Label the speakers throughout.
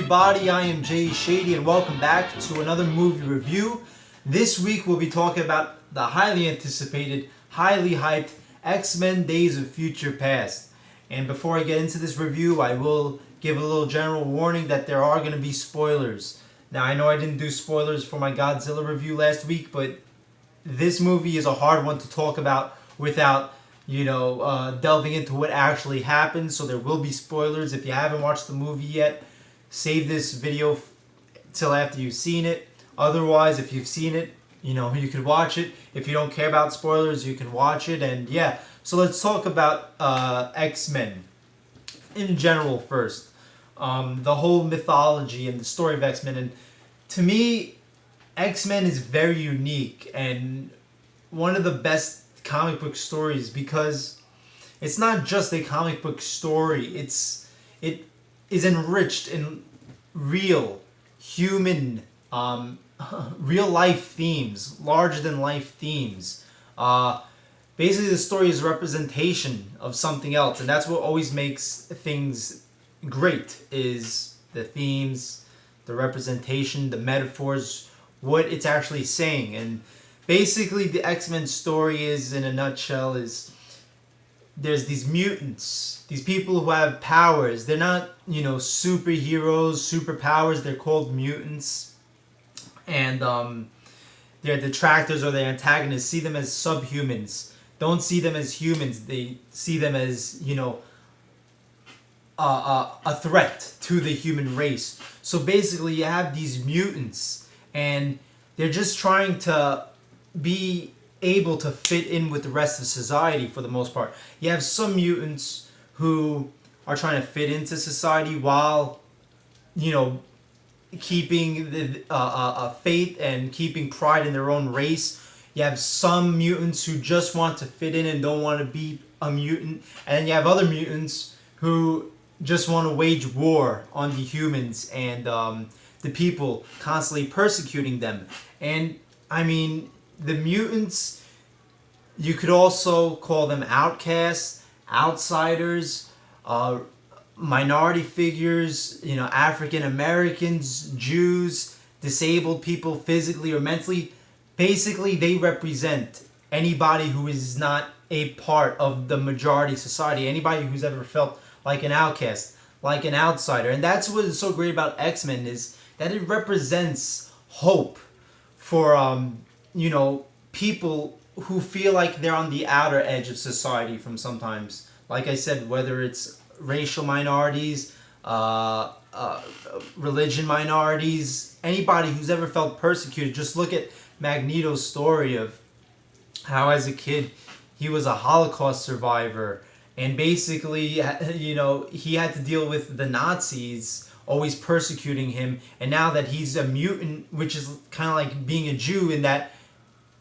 Speaker 1: everybody? I am Jay Shady and welcome back to another movie review. This week we'll be talking about the highly anticipated, highly hyped X-Men Days of Future Past. And before I get into this review, I will give a little general warning that there are going to be spoilers. Now, I know I didn't do spoilers for my Godzilla review last week, but this movie is a hard one to talk about without delving into what actually happened. So there will be spoilers. If you haven't watched the movie yet, save this video till after you've seen it. Otherwise, if you've seen it, you can watch it. If you don't care about spoilers, you can watch it. And yeah, so let's talk about X-Men in general first. The whole mythology and the story of X-Men. And to me, X-Men is very unique and one of the best comic book stories because it's not just a comic book story. It is enriched in real human real life themes, larger than life themes. Basically the story is a representation of something else, and that's what always makes things great, is the themes, the representation, the metaphors, what it's actually saying. And basically, the X-Men story is, in a nutshell, is there's these mutants, these people who have powers. They're not, superheroes, superpowers. They're called mutants. And their detractors or their antagonists see them as subhumans. Don't see them as humans. They see them as, a threat to the human race. So basically, you have these mutants, and they're just trying to be able to fit in with the rest of society for the most part. You have some mutants who are trying to fit into society while, keeping the faith and keeping pride in their own race. You have some mutants who just want to fit in and don't want to be a mutant. And then you have other mutants who just want to wage war on the humans and the people, constantly persecuting them. And I mean, the mutants, you could also call them outcasts, outsiders, minority figures, African Americans, Jews, disabled people physically or mentally. Basically, they represent anybody who is not a part of the majority society, anybody who's ever felt like an outcast, like an outsider. And that's what is so great about X-Men, is that it represents hope for people who feel like they're on the outer edge of society from sometimes. Like I said, whether it's racial minorities, religion minorities, anybody who's ever felt persecuted. Just look at Magneto's story of how as a kid he was a Holocaust survivor, and basically, he had to deal with the Nazis always persecuting him. And now that he's a mutant, which is kind of like being a Jew, in that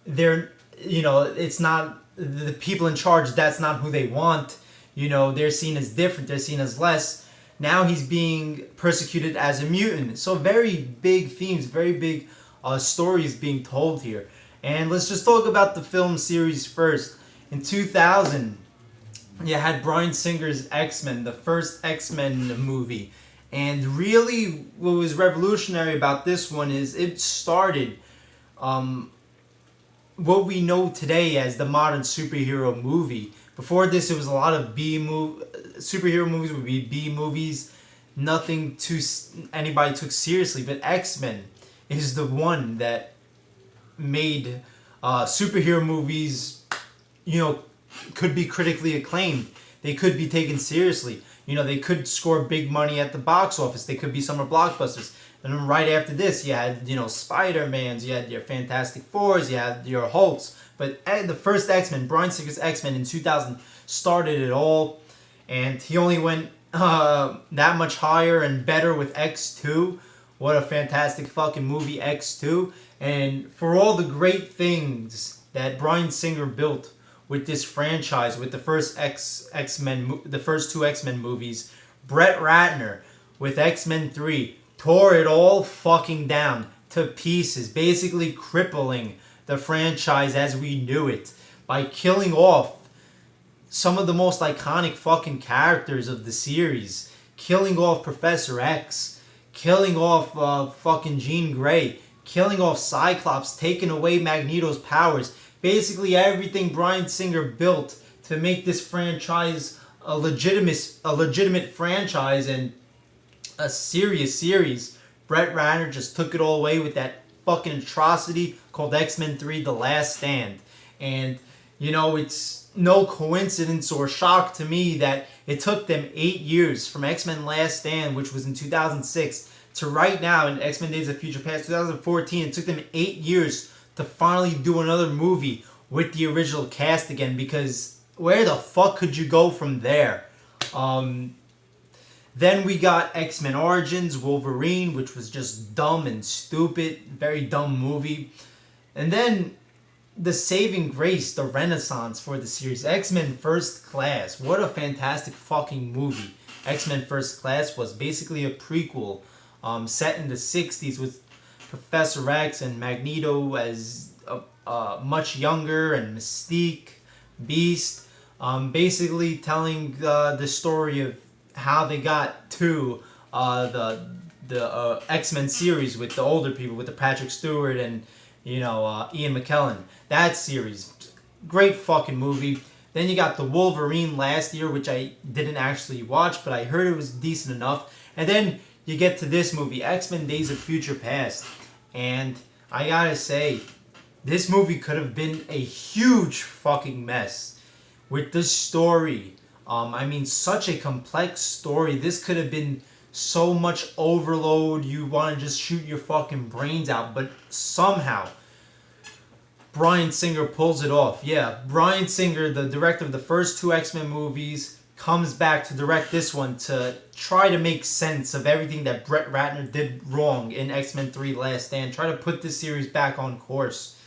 Speaker 1: they're, it's not the people in charge, that's not who they want. They're seen as different, they're seen as less. Now he's being persecuted as a mutant. So very big themes, very big stories being told here. And let's just talk about the film series first. In 2000, you had Bryan Singer's X-Men, the first X-Men movie. And really what was revolutionary about this one is it started what we know today as the modern superhero movie. Before this, it was a lot of superhero movies would be B movies, nothing anybody took seriously. But X-Men is the one that made superhero movies, could be critically acclaimed. They could be taken seriously. They could score big money at the box office. They could be summer blockbusters. And then right after this, you had, Spider-Mans, you had your Fantastic Fours, you had your Hulks. But the first X-Men, Bryan Singer's X-Men in 2000, started it all. And he only went that much higher and better with X2. What a fantastic fucking movie, X2. And for all the great things that Bryan Singer built with this franchise, with the first the first two X-Men movies, Brett Ratner with X-Men 3 tore it all fucking down to pieces, basically crippling the franchise as we knew it by killing off some of the most iconic fucking characters of the series, killing off Professor X, killing off fucking Jean Grey, killing off Cyclops, taking away Magneto's powers. Basically everything Bryan Singer built to make this franchise a legitimate franchise and a serious series. Brett Ratner just took it all away with that fucking atrocity called X-Men 3 The Last Stand. And, you know, it's no coincidence or shock to me that it took them 8 years from X-Men Last Stand, which was in 2006, to right now in X-Men Days of Future Past 2014. It took them 8 years to finally do another movie with the original cast again, because where the fuck could you go from there? Then we got X-Men Origins, Wolverine, which was just dumb and stupid. Very dumb movie. And then the saving grace, the renaissance for the series, X-Men First Class. What a fantastic fucking movie. X-Men First Class was basically a prequel set in the 60s with Professor X and Magneto as much younger, and Mystique, Beast. Basically telling the story of how they got to the X-Men series with the older people, with the Patrick Stewart and Ian McKellen. That series, great fucking movie. Then you got the Wolverine last year, which I didn't actually watch, but I heard it was decent enough. And then you get to this movie, X-Men Days of Future Past, and I gotta say, this movie could have been a huge fucking mess with this story. I mean, such a complex story. This could have been so much overload. You want to just shoot your fucking brains out. But somehow, Bryan Singer pulls it off. Yeah, Bryan Singer, the director of the first two X-Men movies, comes back to direct this one to try to make sense of everything that Brett Ratner did wrong in X-Men 3 Last Stand. Try to put this series back on course.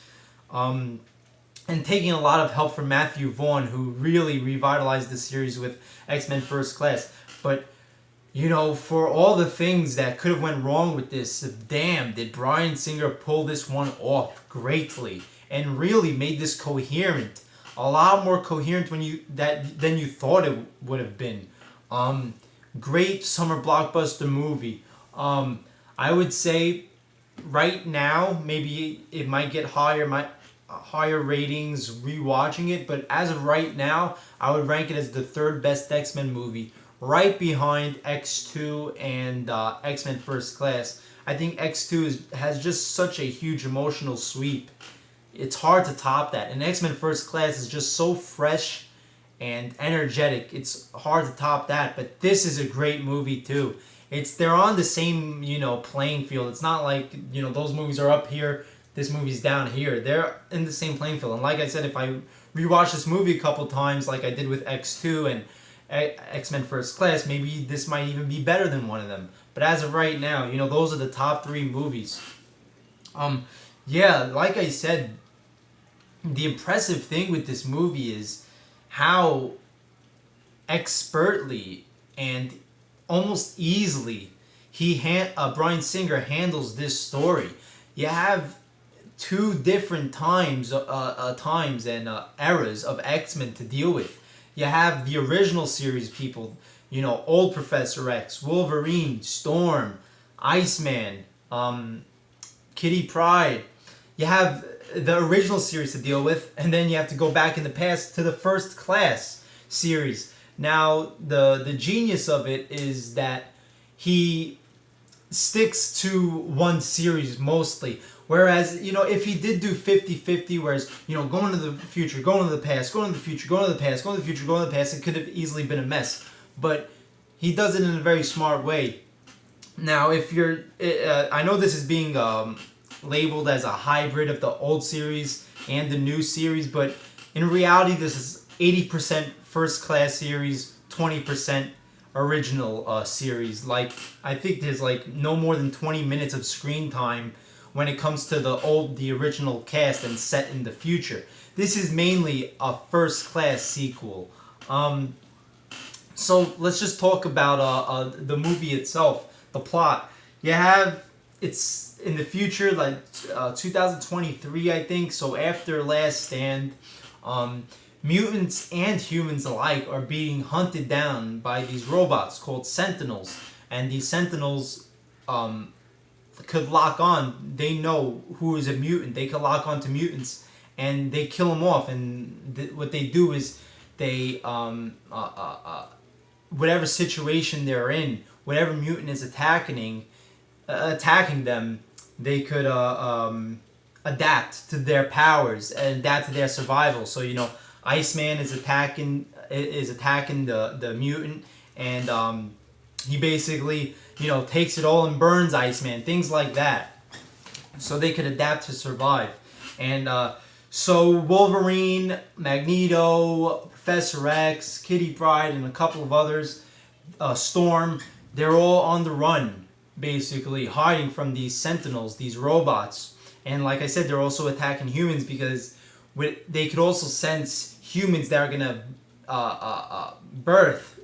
Speaker 1: And taking a lot of help from Matthew Vaughn, who really revitalized the series with X-Men First Class. But, for all the things that could have went wrong with this, damn, did Bryan Singer pull this one off greatly and really made this coherent. A lot more coherent than you thought it would have been. Great summer blockbuster movie. I would say right now, maybe it might get higher ratings rewatching it, but as of right now, I would rank it as the third best X-Men movie, right behind X2 and X-Men First Class. I think X2 has just such a huge emotional sweep. It's hard to top that, and X-Men First Class is just so fresh and energetic. It's hard to top that, but this is a great movie too. They're on the same playing field. It's not like those movies are up here, this movie's down here. They're in the same playing field. And like I said, if I rewatch this movie a couple times, like I did with X2 and X-Men First Class, maybe this might even be better than one of them. But as of right now, those are the top three movies. Yeah, like I said, the impressive thing with this movie is how expertly and almost easily Bryan Singer handles this story. You have two different times and eras of X-Men to deal with. You have the original series people, old Professor X, Wolverine, Storm, Iceman, Kitty Pryde. You have the original series to deal with, and then you have to go back in the past to the First Class series. Now, the genius of it is that he sticks to one series mostly. Whereas, if he did do 50-50, whereas, going to the future, going to the past, going to the future, going to the past, going to the future, going to the past, it could have easily been a mess. But he does it in a very smart way. Now, I know this is being labeled as a hybrid of the old series and the new series, but in reality, this is 80% First Class series, 20% original series. Like, I think there's no more than 20 minutes of screen time when it comes to the original cast and set in the future. This is mainly a First Class sequel. So let's just talk about the movie itself, the plot. It's in the future, 2023, I think. So after Last Stand, mutants and humans alike are being hunted down by these robots called Sentinels. And these Sentinels could lock on. They know who is a mutant. They could lock on to mutants, and they kill them off. And what they do is they whatever situation they're in, whatever mutant is attacking them, they could adapt to their powers and adapt to their survival. So Iceman is attacking the mutant, and he basically takes it all and burns Iceman, things like that, so they could adapt to survive. And so Wolverine, Magneto, Professor X, Kitty Pryde, and a couple of others, Storm, they're all on the run, basically hiding from these Sentinels, these robots. And like I said, they're also attacking humans because they could also sense humans that are gonna birth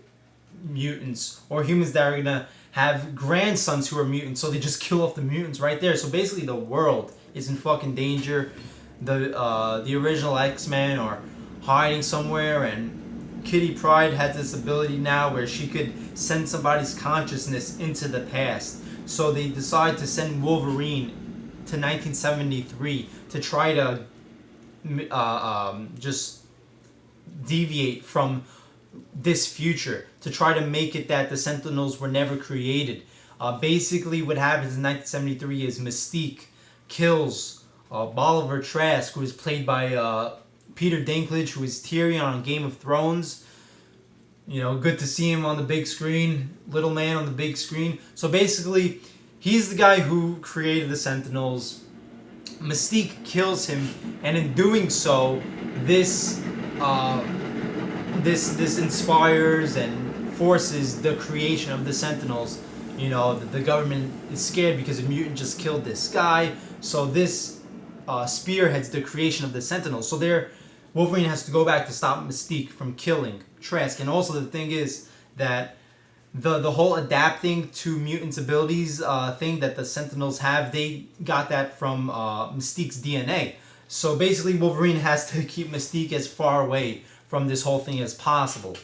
Speaker 1: mutants, or humans that are gonna have grandsons who are mutants. So they just kill off the mutants right there. So basically, the world is in fucking danger. The original X-Men are hiding somewhere, and Kitty Pryde has this ability now where she could send somebody's consciousness into the past. So they decide to send Wolverine to 1973 to try to just deviate from this future, to try to make it that the Sentinels were never created. Basically, what happens in 1973 is Mystique kills Bolivar Trask, who is played by Peter Dinklage, who is Tyrion on Game of Thrones. Good to see him on the big screen, little man on the big screen. So basically, he's the guy who created the Sentinels. Mystique kills him, and in doing so, this inspires and forces the creation of the Sentinels. The government is scared because a mutant just killed this guy, so this spearheads the creation of the Sentinels. So Wolverine has to go back to stop Mystique from killing Trask. And also the thing is that the whole adapting to mutants' abilities thing that the Sentinels have, they got that from Mystique's DNA. So basically, Wolverine has to keep Mystique as far away from this whole thing as possible.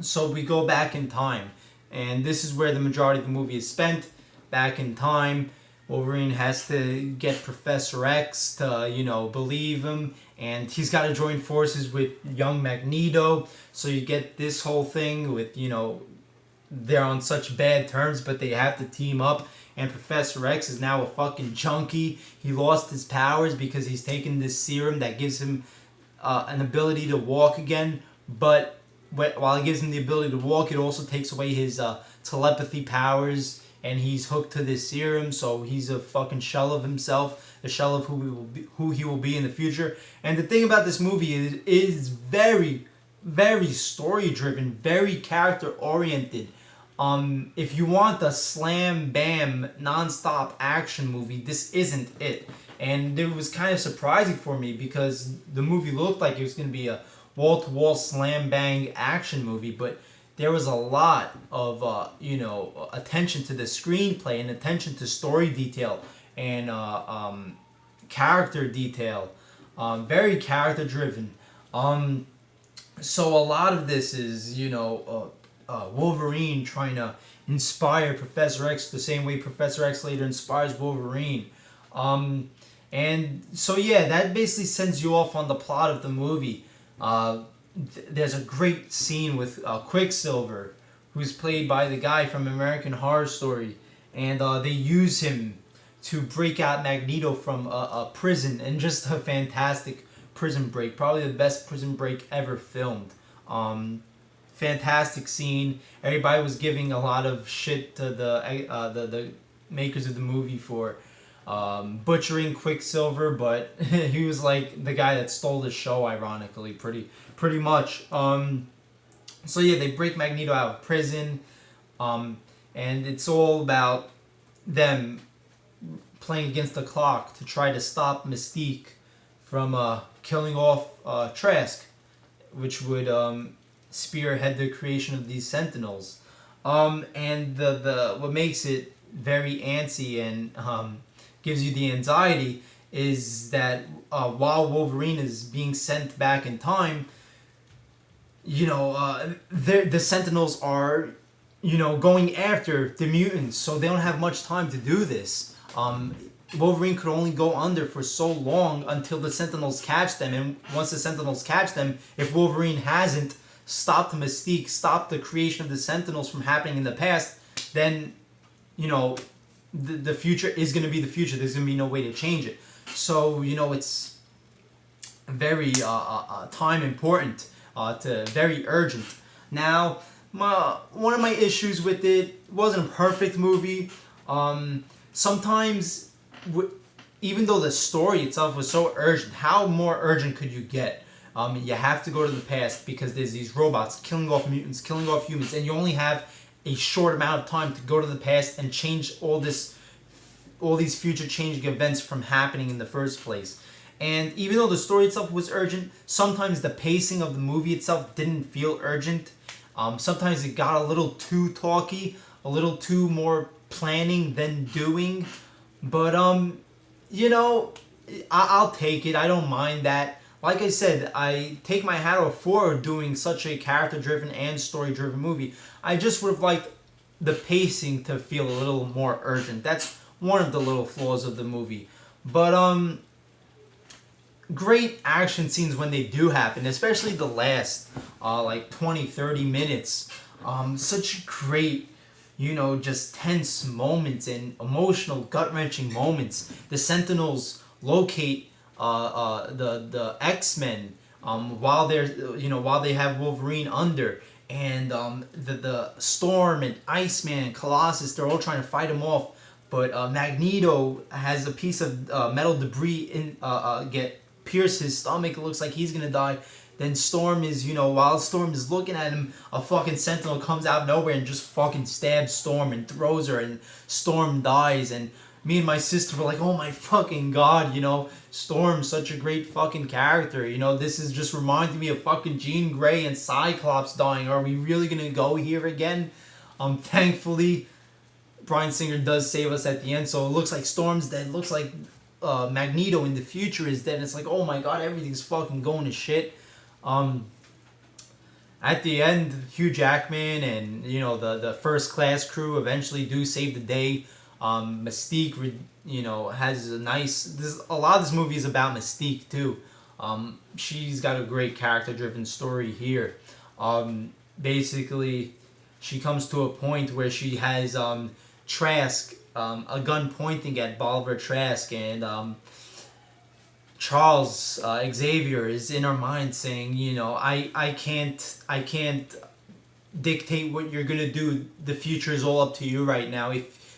Speaker 1: So we go back in time, and this is where the majority of the movie is spent. Back in time, Wolverine has to get Professor X to, believe him, and he's got to join forces with young Magneto. So you get this whole thing with, they're on such bad terms, but they have to team up. And Professor X is now a fucking junkie. He lost his powers because he's taken this serum that gives him an ability to walk again. But while it gives him the ability to walk, it also takes away his telepathy powers. And he's hooked to this serum, so he's a fucking shell of himself, a shell of who he will be in the future. And the thing about this movie is very, very story driven, very character oriented. If you want a slam bam nonstop action movie, this isn't it. And it was kind of surprising for me because the movie looked like it was going to be a wall to wall slam bang action movie, but there was a lot of attention to the screenplay and attention to story detail and character detail, very character driven. So a lot of this is Wolverine trying to inspire Professor X the same way Professor X later inspires Wolverine. And so that basically sends you off on the plot of the movie. There's a great scene with Quicksilver, who's played by the guy from American Horror Story, and they use him to break out Magneto from a prison, and just a fantastic prison break, probably the best prison break ever filmed. Fantastic scene. Everybody was giving a lot of shit to the makers of the movie for butchering Quicksilver, but he was like the guy that stole the show, ironically, pretty much. So they break Magneto out of prison, and it's all about them playing against the clock to try to stop Mystique from killing off Trask, which would spearhead the creation of these Sentinels. And the what makes it very antsy and gives you the anxiety is that while Wolverine is being sent back in time, the Sentinels are, going after the mutants, so they don't have much time to do this. Wolverine could only go under for so long until the Sentinels catch them, and once the Sentinels catch them, if Wolverine hasn't stopped the Mystique, stopped the creation of the Sentinels from happening in the past, then, the future is going to be the future. There's going to be no way to change it. So, it's very time important, to very urgent. Now, one of my issues with it wasn't a perfect movie. Sometimes, even though the story itself was so urgent, how more urgent could you get? You have to go to the past because there's these robots killing off mutants, killing off humans, and you only have a short amount of time to go to the past and change all these future changing events from happening in the first place. And even though the story itself was urgent, sometimes the pacing of the movie itself didn't feel urgent. Sometimes it got a little too talky, a little too more planning than doing. But I'll take it. I don't mind that. Like I said, I take my hat off for doing such a character-driven and story-driven movie. I just would have liked the pacing to feel a little more urgent. That's one of the little flaws of the movie. But great action scenes when they do happen, especially the last 20-30 minutes. Such great, just tense moments and emotional, gut-wrenching moments. The Sentinels locate the X-Men while they have Wolverine under, and the Storm and Iceman and Colossus, they're all trying to fight him off, but Magneto has a piece of metal debris pierce his stomach. It looks like he's gonna die. Then Storm is, while Storm is looking at him, a fucking Sentinel comes out of nowhere and just fucking stabs Storm and throws her, and Storm dies. And me and my sister were like, oh my fucking god, Storm's such a great fucking character. This is just reminding me of fucking Jean Grey and Cyclops dying. Are we really gonna go here again? Thankfully, Bryan Singer does save us at the end, so it looks like Storm's dead. It looks like Magneto in the future is dead. It's like, oh my god, everything's fucking going to shit. At the end, Hugh Jackman and the first class crew eventually do save the day. Mystique, has a nice. A lot of this movie is about Mystique too. She's got a great character-driven story here. Basically, she comes to a point where she has Trask, a gun pointing at Bolivar Trask, and Charles Xavier is in her mind saying, I can't dictate what you're gonna do. The future is all up to you right now.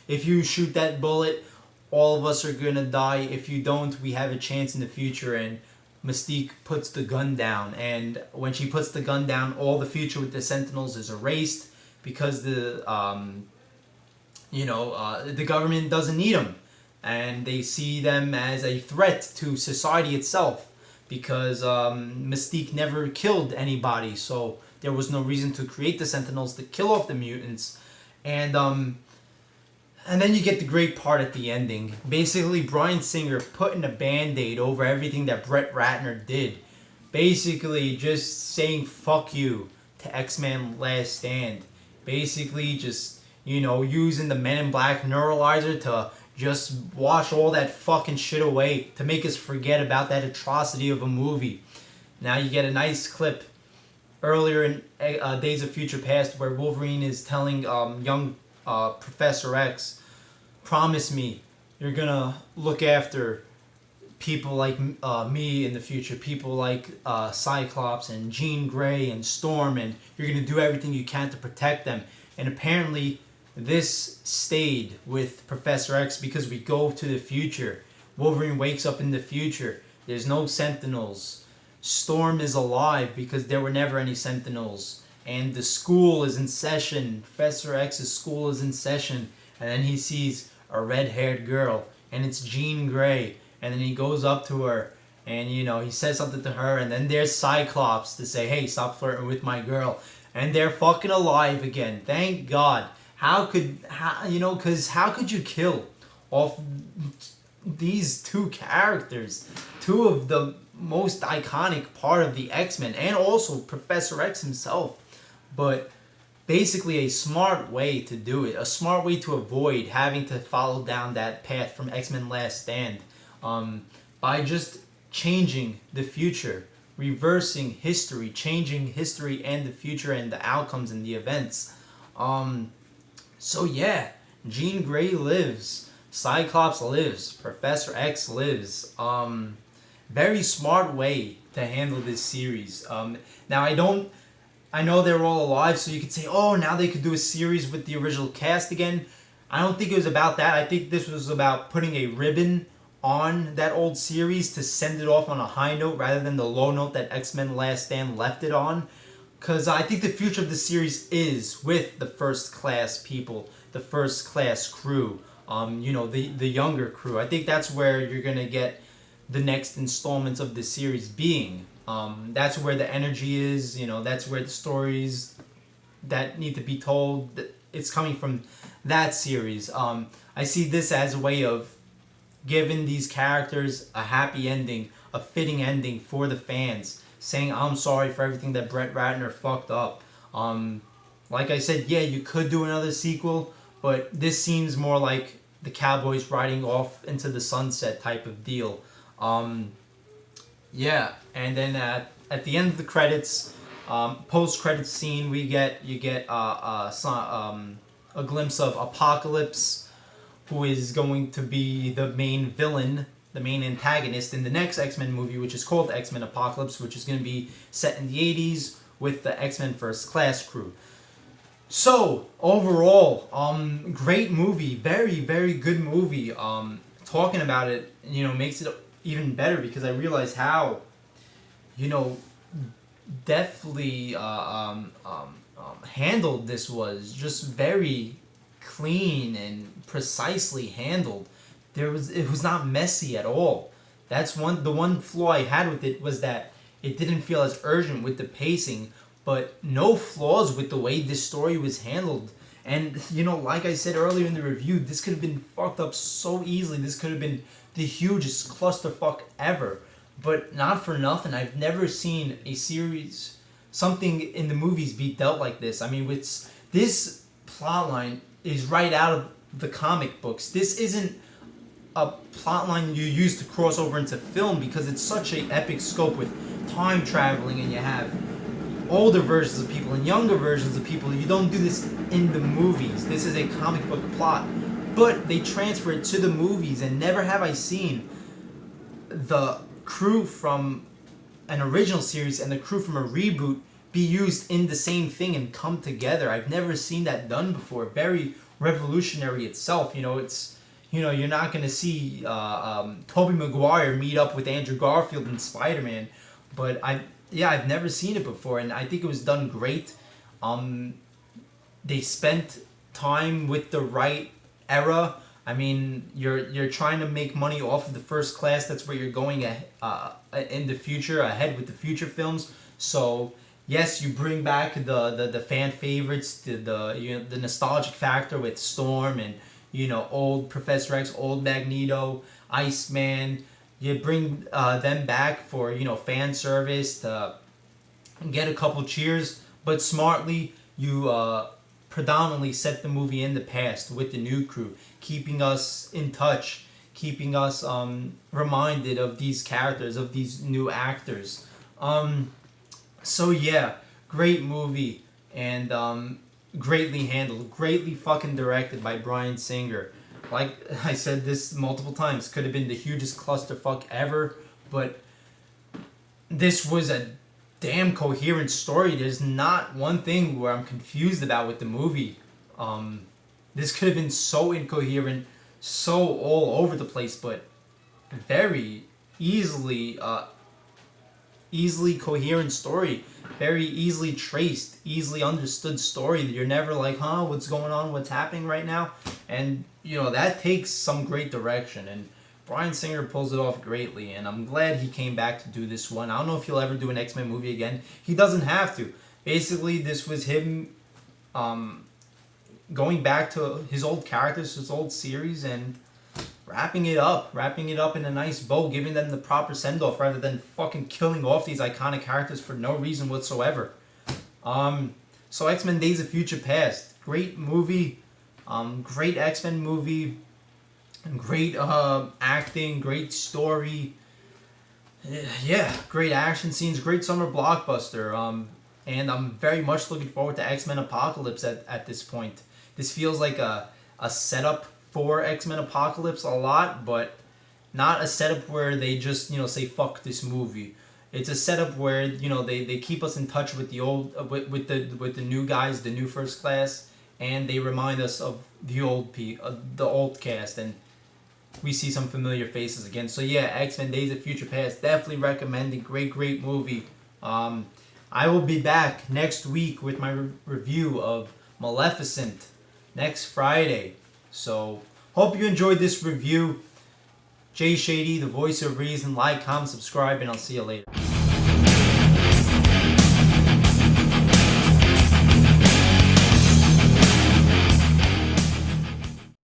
Speaker 1: If you shoot that bullet, all of us are gonna die. If you don't, we have a chance in the future. And Mystique puts the gun down, and when she puts the gun down, all the future with the Sentinels is erased because the government doesn't need them, and they see them as a threat to society itself because Mystique never killed anybody, so there was no reason to create the Sentinels to kill off the mutants. And then you get the great part at the ending. Basically, Bryan Singer putting a Band-Aid over everything that Brett Ratner did. Basically, just saying fuck you to X-Men Last Stand. Basically, just, using the Men in Black neuralizer to just wash all that fucking shit away, to make us forget about that atrocity of a movie. Now you get a nice clip earlier in Days of Future Past where Wolverine is telling young Professor X, promise me you're gonna look after people like me in the future, people like Cyclops and Jean Grey and Storm, and you're gonna do everything you can to protect them. And apparently this stayed with Professor X because we go to the future. Wolverine wakes up in the future. There's no Sentinels. Storm is alive because there were never any Sentinels. And the school is in session. Professor X's school is in session. And then he sees a red-haired girl. And it's Jean Grey. And then he goes up to her. And, he says something to her. And then there's Cyclops to say, hey, stop flirting with my girl. And they're fucking alive again. Thank God. How could you kill off these two characters? Two of the most iconic part of the X-Men. And also Professor X himself. But basically a smart way to do it, a smart way to avoid having to follow down that path from X-Men Last Stand, by just changing the future, reversing history, changing history and the future and the outcomes and the events. So yeah, Jean Grey lives, Cyclops lives, Professor X lives. Very smart way to handle this series. Now I know they're all alive, so you could say, oh, now they could do a series with the original cast again. I don't think it was about that. I think this was about putting a ribbon on that old series to send it off on a high note rather than the low note that X-Men Last Stand left it on. Because I think the future of the series is with the first class people, the first class crew, the younger crew. I think that's where you're going to get the next installments of the series being. That's where the energy is, that's where the stories that need to be told, it's coming from that series. I see this as a way of giving these characters a happy ending, a fitting ending for the fans, saying I'm sorry for everything that Brett Ratner fucked up. Like I said, yeah, you could do another sequel, but this seems more like the Cowboys riding off into the sunset type of deal. Yeah, and then at the end of the credits, post-credits scene, you get a glimpse of Apocalypse, who is going to be the main villain, the main antagonist in the next X-Men movie, which is called X-Men Apocalypse, which is going to be set in the 80s with the X-Men First Class crew. So, overall, great movie, very, very good movie. Talking about it, makes it even better because I realize how, deftly handled this was. Just very clean and precisely handled. It was not messy at all. That's the one flaw I had with it was that it didn't feel as urgent with the pacing, but no flaws with the way this story was handled. And like I said earlier in the review, this could have been fucked up so easily. This could have been the hugest clusterfuck ever. But not for nothing, I've never seen a series, something in the movies be dealt like this. I mean, this plotline is right out of the comic books. This isn't a plotline you use to cross over into film because it's such an epic scope with time traveling, and you have older versions of people and younger versions of people. You don't do this in the movies. This is a comic book plot. But they transfer it to the movies, and never have I seen the crew from an original series and the crew from a reboot be used in the same thing and come together. I've never seen that done before. Very revolutionary itself. It's you're not gonna see Tobey Maguire meet up with Andrew Garfield in Spider-Man, but I've never seen it before, and I think it was done great. They spent time with the right era. I mean, you're trying to make money off of the First Class. That's where you're going in the future, ahead with the future films. So yes, you bring back the fan favorites, the nostalgic factor with Storm and old Professor X, old Magneto, Iceman. You bring them back for fan service to get a couple cheers, but smartly you predominantly set the movie in the past with the new crew, keeping us in touch, keeping us reminded of these characters, of these new actors. So yeah, great movie, and greatly handled, greatly fucking directed by Bryan Singer. Like I said this multiple times, could have been the hugest clusterfuck ever, but this was a damn coherent story. There's not one thing where I'm confused about with the movie. This could have been so incoherent, so all over the place, but very easily coherent story, very easily traced, easily understood story. You're never like, what's going on, what's happening right now? And that takes some great direction, and Bryan Singer pulls it off greatly, and I'm glad he came back to do this one. I don't know if he'll ever do an X-Men movie again. He doesn't have to. Basically, this was him going back to his old characters, his old series, and wrapping it up in a nice bow, giving them the proper send-off rather than fucking killing off these iconic characters for no reason whatsoever. So X-Men Days of Future Past, great movie, great X-Men movie, great acting, great story. Yeah, great action scenes, great summer blockbuster. And I'm very much looking forward to X-Men Apocalypse at this point. This feels like a setup for X-Men Apocalypse a lot, but not a setup where they just, say fuck this movie. It's a setup where, they keep us in touch with the old with the new guys, the new First Class, and they remind us of the old cast, and we see some familiar faces again. So yeah, X-Men Days of Future Past, definitely recommended. Great movie. I will be back next week with my review of Maleficent next Friday. So hope you enjoyed this review. Jay Shady, the voice of reason. Like, comment, subscribe, and I'll see you later.